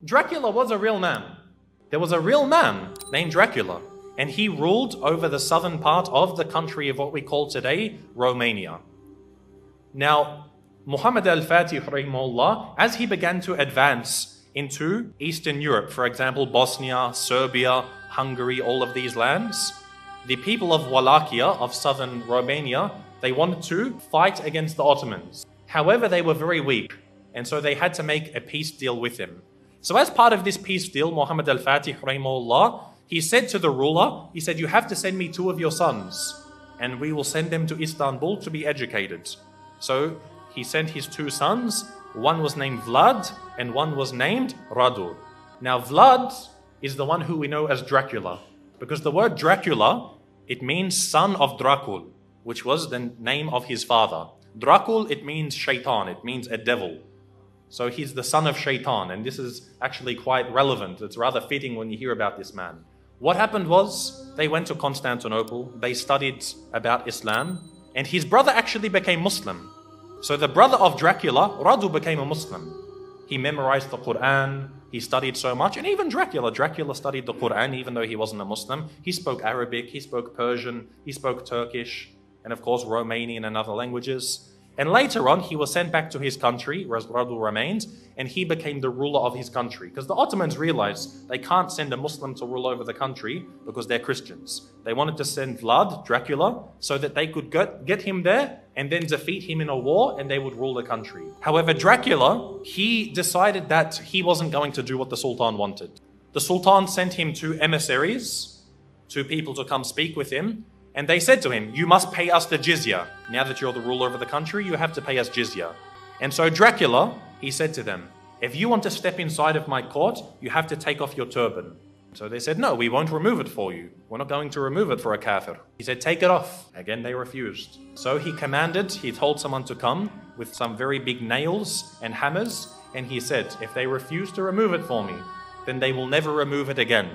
Dracula was a real man. There was a real man named Dracula, and he ruled over the southern part of the country of what we call today Romania. Now, Muhammad al-Fatih, rahimahullah, as he began to advance into Eastern Europe, for example, Bosnia, Serbia, Hungary, all of these lands, the people of Wallachia, of southern Romania, they wanted to fight against the Ottomans. However, they were very weak, and so they had to make a peace deal with him. So as part of this peace deal, Muhammad al-Fatih, rahimahullah, he said to the ruler, he said, you have to send me 2 of your sons, and we will send them to Istanbul to be educated. So he sent his 2 sons. One was named Vlad, and one was named Radu. Now Vlad is the one who we know as Dracula, because the word Dracula, it means son of Dracul, which was the name of his father. Dracul, it means shaitan, it means a devil. So he's the son of shaitan, and this is actually quite relevant. It's rather fitting when you hear about this man. What happened was, they went to Constantinople, they studied about Islam, and his brother actually became Muslim. So the brother of Dracula, Radu, became a Muslim. He memorized the Quran, he studied so much, and even Dracula studied the Quran even though he wasn't a Muslim. He spoke Arabic, he spoke Persian, he spoke Turkish, and of course Romanian and other languages. And later on, he was sent back to his country, where Radu remained, and he became the ruler of his country. Because the Ottomans realized they can't send a Muslim to rule over the country because they're Christians. They wanted to send Vlad, Dracula, so that they could get him there and then defeat him in a war, and they would rule the country. However, Dracula, he decided that he wasn't going to do what the Sultan wanted. The Sultan sent him 2 emissaries, 2 people to come speak with him, and they said to him, you must pay us the jizya. Now that you're the ruler of the country, you have to pay us jizya. And so Dracula, he said to them, if you want to step inside of my court, you have to take off your turban. So they said, no, we won't remove it for you. We're not going to remove it for a kafir. He said, take it off. Again, they refused. So he told someone to come with some very big nails and hammers. And he said, if they refuse to remove it for me, then they will never remove it again.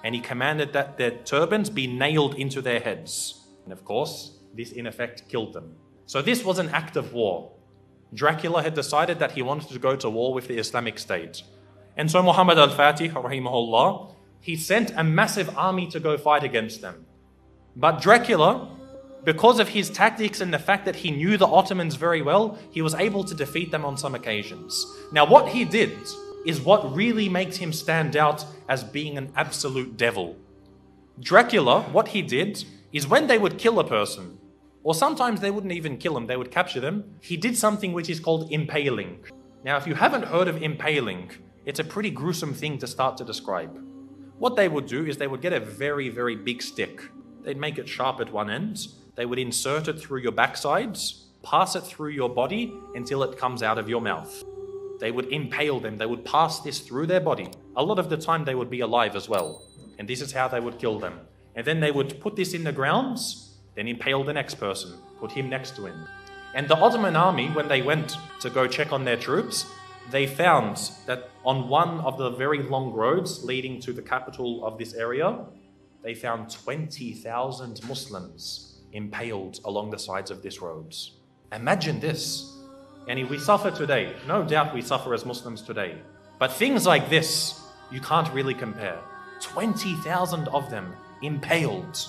And he commanded that their turbans be nailed into their heads. And of course, this in effect killed them. So this was an act of war. Dracula had decided that he wanted to go to war with the Islamic State. And so Muhammad al-Fatih, rahimahullah, he sent a massive army to go fight against them. But Dracula, because of his tactics and the fact that he knew the Ottomans very well, he was able to defeat them on some occasions. Now what he did is what really makes him stand out as being an absolute devil. Dracula, what he did is when they would kill a person, or sometimes they wouldn't even kill him, they would capture them, he did something which is called impaling. Now, if you haven't heard of impaling, it's a pretty gruesome thing to start to describe. What they would do is they would get a very, very big stick. They'd make it sharp at one end, they would insert it through your backsides, pass it through your body until it comes out of your mouth. They would impale them, they would pass this through their body. A lot of the time they would be alive as well. And this is how they would kill them. And then they would put this in the ground, then impale the next person, put him next to him. And the Ottoman army, when they went to go check on their troops, they found that on one of the very long roads leading to the capital of this area, they found 20,000 Muslims impaled along the sides of this road. Imagine this. And we suffer today. No doubt we suffer as Muslims today. But things like this, you can't really compare. 20,000 of them impaled.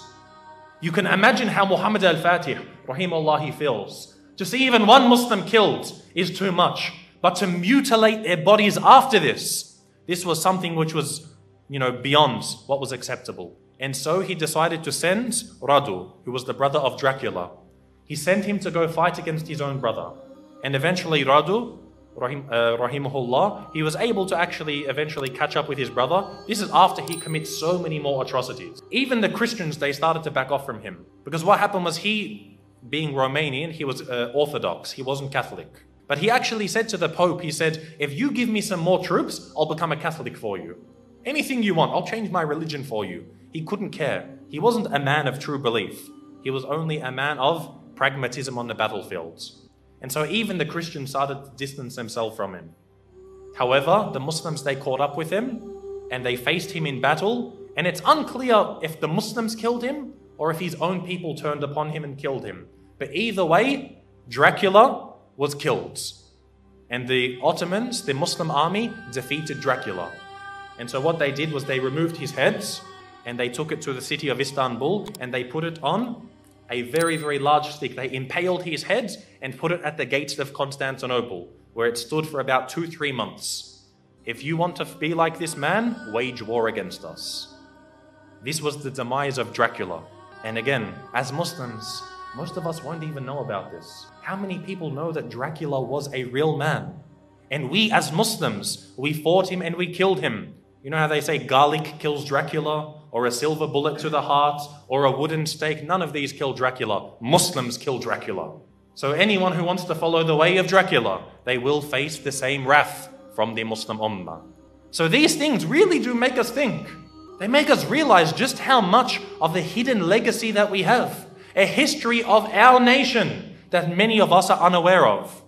You can imagine how Muhammad al-Fatih, rahimahullah, he feels. To see even one Muslim killed is too much. But to mutilate their bodies after this was something which was, beyond what was acceptable. And so he decided to send Radu, who was the brother of Dracula. He sent him to go fight against his own brother. And eventually Radu, rahimahullah, he was able to actually eventually catch up with his brother. This is after he commits so many more atrocities. Even the Christians, they started to back off from him. Because what happened was he, being Romanian, he was Orthodox, he wasn't Catholic. But he actually said to the Pope, he said, if you give me some more troops, I'll become a Catholic for you. Anything you want, I'll change my religion for you. He couldn't care. He wasn't a man of true belief. He was only a man of pragmatism on the battlefields. And so even the Christians started to distance themselves from him. However, the Muslims, they caught up with him and they faced him in battle. And it's unclear if the Muslims killed him or if his own people turned upon him and killed him. But either way, Dracula was killed. And the Ottomans, the Muslim army, defeated Dracula. And so what they did was they removed his heads and they took it to the city of Istanbul and they put it on a very, very large stick. They impaled his head and put it at the gates of Constantinople, where it stood for about 2-3 months. If you want to be like this man, wage war against us. This was the demise of Dracula. And again, as Muslims, most of us won't even know about this. How many people know that Dracula was a real man? And we as Muslims, we fought him and we killed him. You know how they say garlic kills Dracula, or a silver bullet to the heart, or a wooden stake? None of these kill Dracula. Muslims kill Dracula. So anyone who wants to follow the way of Dracula, they will face the same wrath from the Muslim Ummah. So these things really do make us think. They make us realize just how much of the hidden legacy that we have, a history of our nation that many of us are unaware of.